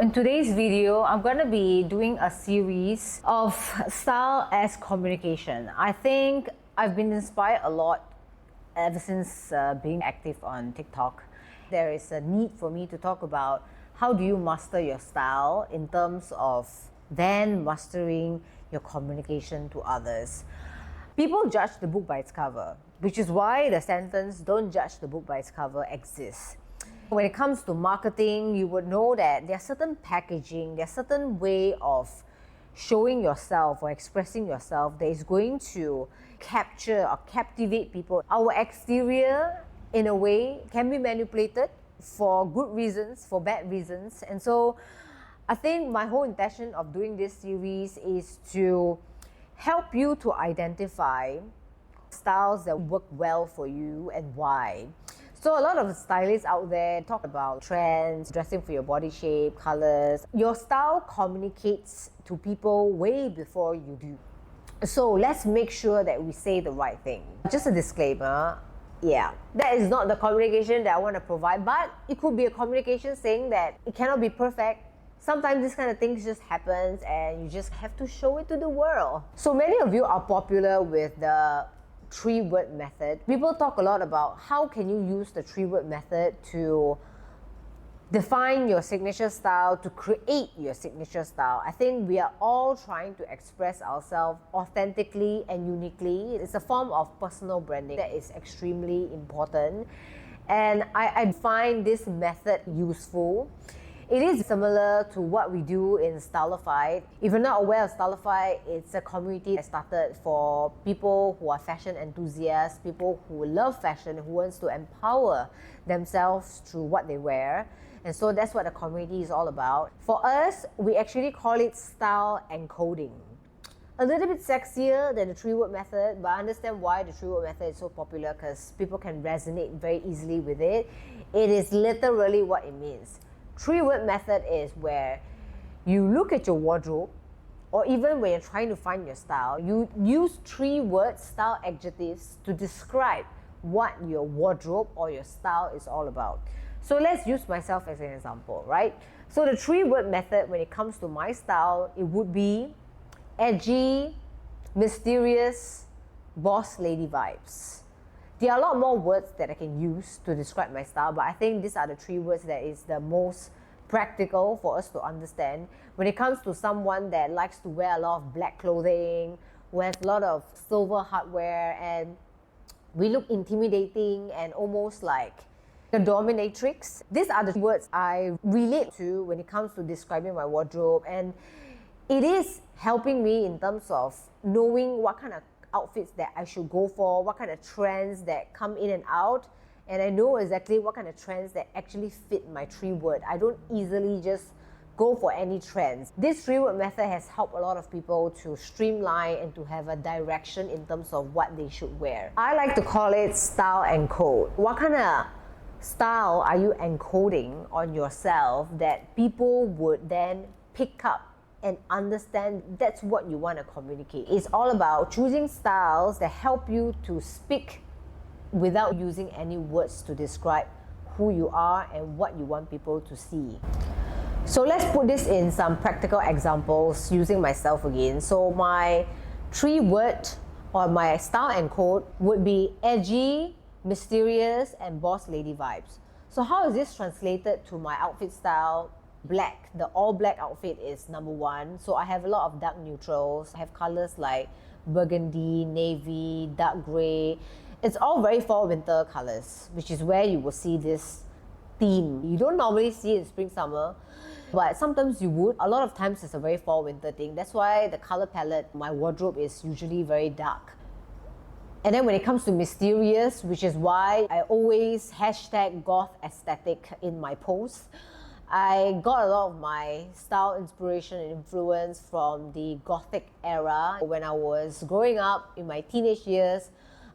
In today's video, I'm going to be doing a series of style as communication. I think I've been inspired a lot ever since being active on TikTok. There is a need for me to talk about how do you master your style in terms of then mastering your communication to others. People judge the book by its cover, which is why the sentence, "Don't judge the book by its cover," exists. When it comes to marketing, you would know that there are certain packaging, there are certain way of showing yourself or expressing yourself that is going to capture or captivate people. Our exterior, in a way, can be manipulated for good reasons, for bad reasons. And so I think my whole intention of doing this series is to help you to identify styles that work well for you and why. So a lot of stylists out there talk about trends, dressing for your body shape, colors. Your style communicates to people way before you do. So let's make sure that we say the right thing. Just a disclaimer, that is not the communication that I want to provide, but it could be a communication saying that it cannot be perfect. Sometimes this kind of things just happens and you just have to show it to the world. So many of you are popular with the 3-word method. People talk a lot about how can you use the 3-word method to define your signature style, to create your signature style. I think we are all trying to express ourselves authentically and uniquely. It's a form of personal branding that is extremely important. And I find this method useful. It is similar to what we do in Stylified. If you're not aware of Stylified, it's a community that started for people who are fashion enthusiasts, people who love fashion, who wants to empower themselves through what they wear. And so that's what the community is all about. For us, we actually call it style encoding. A little bit sexier than the 3-word method, but I understand why the 3-word method is so popular because people can resonate very easily with it. It is literally what it means. 3-word method is where you look at your wardrobe, or even when you're trying to find your style, you use 3-word style adjectives to describe what your wardrobe or your style is all about. So let's use myself as an example, right? So the 3-word method, when it comes to my style, it would be edgy, mysterious, boss lady vibes. There are a lot more words that I can use to describe my style, but I think these are the 3 words that is the most practical for us to understand. When it comes to someone that likes to wear a lot of black clothing, who has a lot of silver hardware, and we look intimidating and almost like a dominatrix, these are the words I relate to when it comes to describing my wardrobe, and it is helping me in terms of knowing what kind of outfits that I should go for, what kind of trends that come in and out, and I know exactly what kind of trends that actually fit my 3-word. I don't easily just go for any trends. This 3-word method has helped a lot of people to streamline and to have a direction in terms of what they should wear. I like to call it style encode. What kind of style are you encoding on yourself that people would then pick up and understand that's what you want to communicate? It's all about choosing styles that help you to speak without using any words to describe who you are and what you want people to see. So let's put this in some practical examples using myself again. So my 3-word or my style encode would be edgy, mysterious, and boss lady vibes. So how is this translated to my outfit style? Black. The all black outfit is number 1. So I have a lot of dark neutrals. I have colors like burgundy, navy, dark gray. It's all very fall winter colors, which is where you will see this theme. You don't normally see it in spring summer, but sometimes you would. A lot of times it's a very fall winter thing. That's why the color palette, my wardrobe is usually very dark. And then when it comes to mysterious, which is why I always hashtag goth aesthetic in my posts, I got a lot of my style inspiration and influence from the gothic era. When I was growing up in my teenage years,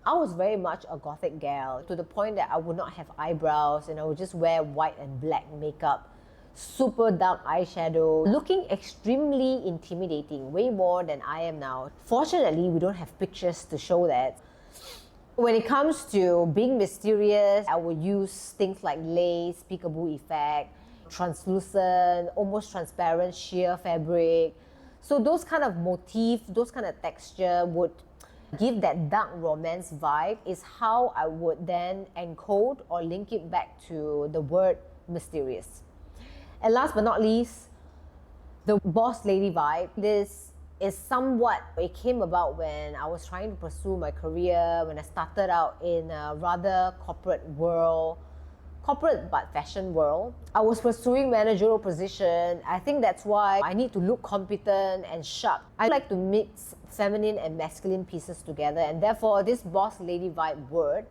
I was very much a gothic gal, to the point that I would not have eyebrows and I would just wear white and black makeup, super dark eyeshadow, looking extremely intimidating, way more than I am now. Fortunately, we don't have pictures to show that. When it comes to being mysterious, I will use things like lace, peekaboo effect, translucent, almost transparent sheer fabric. So those kind of motif, those kind of texture would give that dark romance vibe, is how I would then encode or link it back to the word mysterious. And last but not least, the boss lady vibe. This is somewhat, it came about when I was trying to pursue my career, when I started out in a rather corporate world, corporate but fashion world. I was pursuing managerial position. I think that's why I need to look competent and sharp. I like to mix feminine and masculine pieces together, and therefore this boss lady vibe word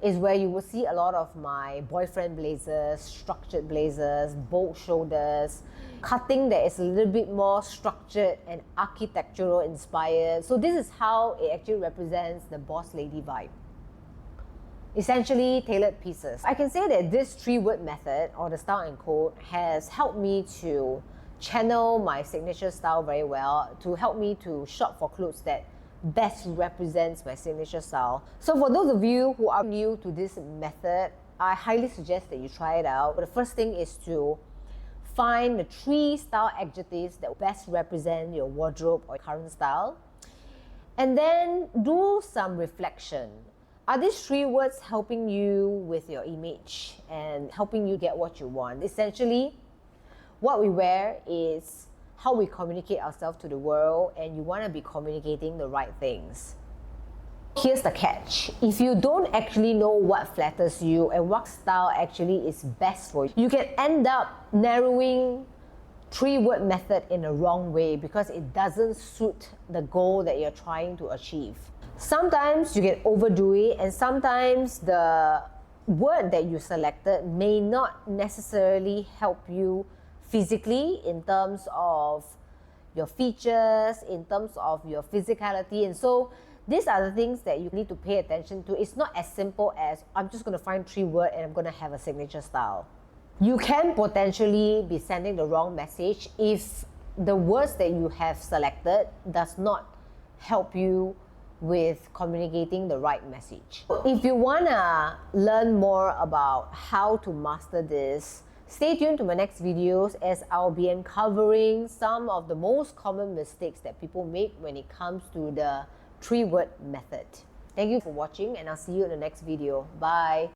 is where you will see a lot of my boyfriend blazers, structured blazers, bold shoulders, cutting that is a little bit more structured and architectural inspired. So this is how it actually represents the boss lady vibe. Essentially tailored pieces. I can say that this 3-word method, or the style encode, has helped me to channel my signature style very well, to help me to shop for clothes that best represents my signature style. So for those of you who are new to this method, I highly suggest that you try it out. The first thing is to find the 3 style adjectives that best represent your wardrobe or current style, and then do some reflection. Are these 3 words helping you with your image and helping you get what you want? Essentially, what we wear is how we communicate ourselves to the world, and you want to be communicating the right things. Here's the catch. If you don't actually know what flatters you and what style actually is best for you, you can end up narrowing 3-word method in a wrong way because it doesn't suit the goal that you're trying to achieve. Sometimes you can overdo it, and sometimes the word that you selected may not necessarily help you physically in terms of your features, in terms of your physicality. And so these are the things that you need to pay attention to. It's not as simple as I'm just going to find 3 words and I'm going to have a signature style. You can potentially be sending the wrong message if the words that you have selected does not help you with communicating the right message. If you want to learn more about how to master this, stay tuned to my next videos, as I'll be uncovering some of the most common mistakes that people make when it comes to the 3-word method. Thank you for watching, and I'll see you in the next video. Bye.